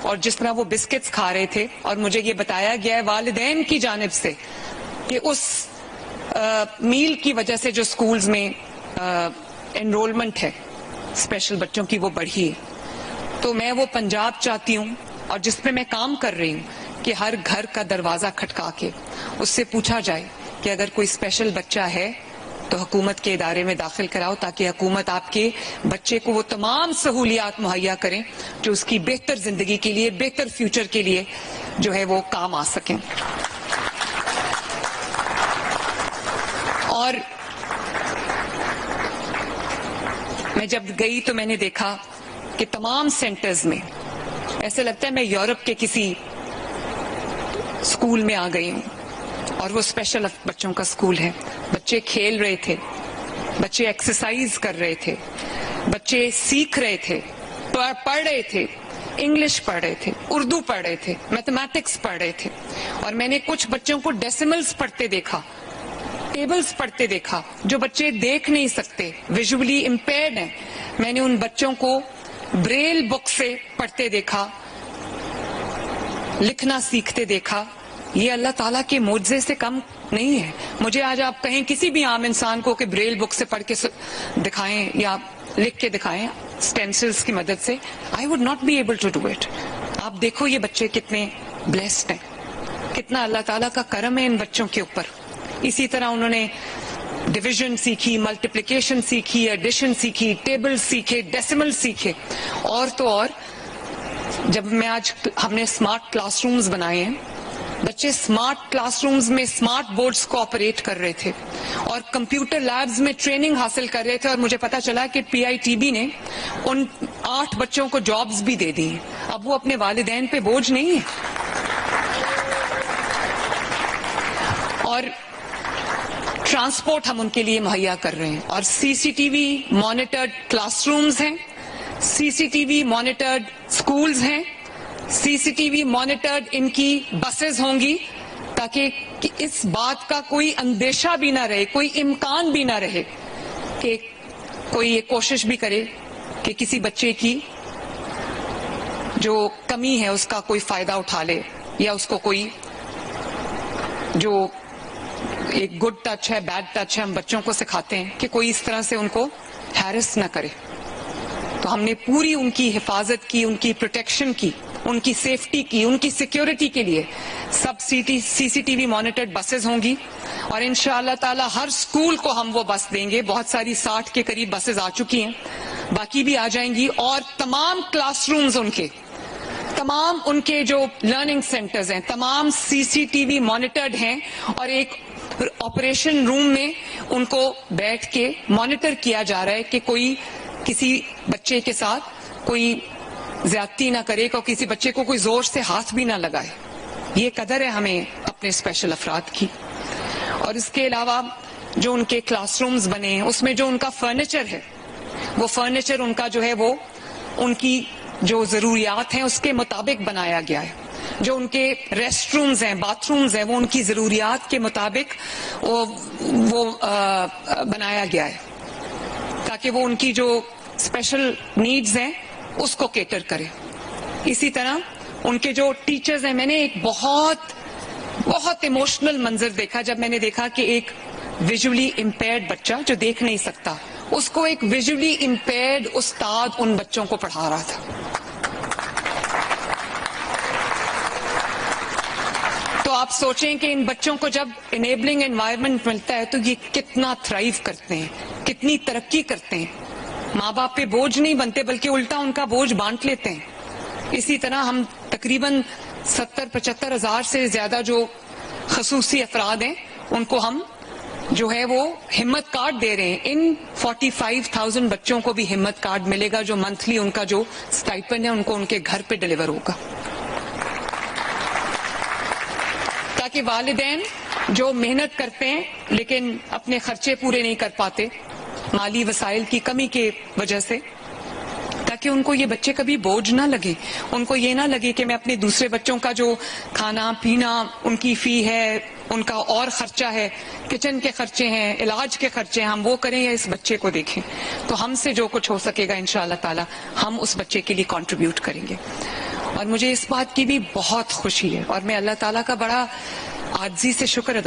اور جس طرح وہ بسکٹس کھا رہے تھے، اور مجھے یہ بتایا گیا ہے والدین کی جانب سے کہ اس میل کی وجہ سے جو سکولز میں انرولمنٹ ہے اسپیشل بچوں کی وہ بڑھی ہے. تو میں وہ پنجاب چاہتی ہوں، اور جس پہ میں کام کر رہی ہوں کہ ہر گھر کا دروازہ کھٹکا کے اس سے پوچھا جائے کہ اگر کوئی اسپیشل بچہ ہے تو حکومت کے ادارے میں داخل کراؤ، تاکہ حکومت آپ کے بچے کو وہ تمام سہولیات مہیا کریں جو اس کی بہتر زندگی کے لیے، بہتر فیوچر کے لیے جو ہے وہ کام آ سکیں. اور میں جب گئی تو میں نے دیکھا کہ تمام سینٹرز میں ایسے لگتا ہے میں یورپ کے کسی اسکول میں آ گئی ہوں، اور وہ اسپیشل بچوں کا اسکول ہے. بچے کھیل رہے تھے، بچے ایکسرسائز کر رہے تھے، بچے سیکھ رہے تھے، پڑھ رہے تھے، انگلش پڑھ رہے تھے، اردو پڑھ رہے تھے، میتھمیٹکس پڑھ رہے تھے. اور میں نے کچھ بچوں کو ڈیسیملز پڑھتے دیکھا، ٹیبلز پڑھتے دیکھا، جو بچے دیکھ نہیں سکتے، ویژولی امپیئرڈ ہیں. میں نے ان بچوں کو بریل بک سے پڑھتے دیکھا، لکھنا سیکھتے دیکھا. یہ اللہ تعالیٰ کے معجزے سے کم نہیں ہے. مجھے آج آپ کہیں کسی بھی عام انسان کو کہ بریل بک سے پڑھ کے دکھائیں یا لکھ کے دکھائیں اسٹینسلز کی مدد سے، I would not be able to do it. آپ دیکھو یہ بچے کتنے بلیسڈ ہیں، کتنا اللہ تعالیٰ کا کرم ہے ان بچوں کے اوپر. اسی طرح انہوں نے ڈویژن سیکھی، ملٹیپلیکیشن سیکھی، ایڈیشن سیکھی، ٹیبل سیکھے، ڈیسیمل سیکھے. اور تو اور جب ہم نے اسمارٹ کلاس رومز بنائے ہیں، بچے اسمارٹ کلاس رومز میں اسمارٹ بورڈز کو آپریٹ کر رہے تھے اور کمپیوٹر لیبز میں ٹریننگ حاصل کر رہے تھے. اور مجھے پتا چلا کہ PITB نے ان 8 بچوں کو جابز بھی دے دی ہیں. اب وہ اپنے والدین پہ بوجھ نہیں ہے. اور ٹرانسپورٹ ہم ان کے لیے مہیا کر رہے ہیں، اور CCTV مانیٹرڈ کلاس رومز ہیں، CCTV مانیٹرڈ سکولز ہیں، CCTV مانیٹرڈ ان کی بسز ہوں گی، تاکہ اس بات کا کوئی اندیشہ بھی نہ رہے، کوئی امکان بھی نہ رہے کہ کوئی یہ کوشش بھی کرے کہ کسی بچے کی جو کمی ہے اس کا کوئی فائدہ اٹھا لے، یا اس کو کوئی جو ایک گڈ ٹچ ہے، بیڈ ٹچ ہے، ہم بچوں کو سکھاتے ہیں کہ کوئی اس طرح سے ان کو ہیرس نہ کرے. تو ہم نے پوری ان کی حفاظت کی، ان کی پروٹیکشن کی، ان کی سیفٹی کی، ان کی سیکیورٹی کے لیے سب CCTV مانیٹرڈ بسز ہوں گی. اور انشاءاللہ تعالی ہر سکول کو ہم وہ بس دیں گے. بہت ساری 60 کے قریب بسز آ چکی ہیں، باقی بھی آ جائیں گی. اور تمام کلاس رومز تمام ان کے جو لرننگ سینٹرز ہیں تمام CCTV مانیٹرڈ ہیں، اور ایک آپریشن روم میں ان کو بیٹھ کے مانیٹر کیا جا رہا ہے کہ کوئی کسی بچے کے ساتھ کوئی زیادتی نہ کرے، کہ کسی بچے کو کوئی زور سے ہاتھ بھی نہ لگائے. یہ قدر ہے ہمیں اپنے اسپیشل افراد کی. اور اس کے علاوہ جو ان کے کلاس رومز بنے ہیں اس میں جو ان کا فرنیچر ہے، وہ فرنیچر ان کا جو ہے وہ ان کی جو ضروریات ہیں اس کے مطابق بنایا گیا ہے. جو ان کے ریسٹ رومز ہیں، باتھ رومز ہیں، وہ ان کی ضروریات کے مطابق وہ بنایا گیا ہے، تاکہ وہ ان کی جو اسپیشل نیڈز ہیں اس کو کیٹر کرے. اسی طرح ان کے جو ٹیچرز ہیں، میں نے ایک بہت ایموشنل منظر دیکھا جب میں نے دیکھا کہ ایک ویژولی امپیئرڈ بچہ جو دیکھ نہیں سکتا، اس کو ایک ویژولی امپیئرڈ استاد ان بچوں کو پڑھا رہا تھا. تو آپ سوچیں کہ ان بچوں کو جب انیبلنگ انوائرمنٹ ملتا ہے تو یہ کتنا تھرائیو کرتے ہیں، کتنی ترقی کرتے ہیں. ماں باپ پہ بوجھ نہیں بنتے بلکہ الٹا ان کا بوجھ بانٹ لیتے ہیں. اسی طرح ہم تقریباً 70-75 ہزار سے زیادہ جو خصوصی افراد ہیں ان کو ہم جو ہے وہ ہمت کارڈ دے رہے ہیں. ان 45,000 بچوں کو بھی ہمت کارڈ ملے گا جو منتھلی ان کا جو سٹائپنڈ ہے ان کو ان کے گھر پہ ڈیلیور ہوگا، تاکہ والدین جو محنت کرتے ہیں لیکن اپنے خرچے پورے نہیں کر پاتے مالی وسائل کی کمی کی وجہ سے، تاکہ ان کو یہ بچے کبھی بوجھ نہ لگے. ان کو یہ نہ لگے کہ میں اپنے دوسرے بچوں کا جو کھانا پینا ان کی فی ہے، ان کا اور خرچہ ہے، کچن کے خرچے ہیں، علاج کے خرچے ہیں، ہم وہ کریں یا اس بچے کو دیکھیں. تو ہم سے جو کچھ ہو سکے گا انشاءاللہ تعالی ہم اس بچے کے لیے کنٹریبیوٹ کریں گے. اور مجھے اس بات کی بھی بہت خوشی ہے اور میں اللہ تعالیٰ کا بڑا عاجزی سے شکر ادا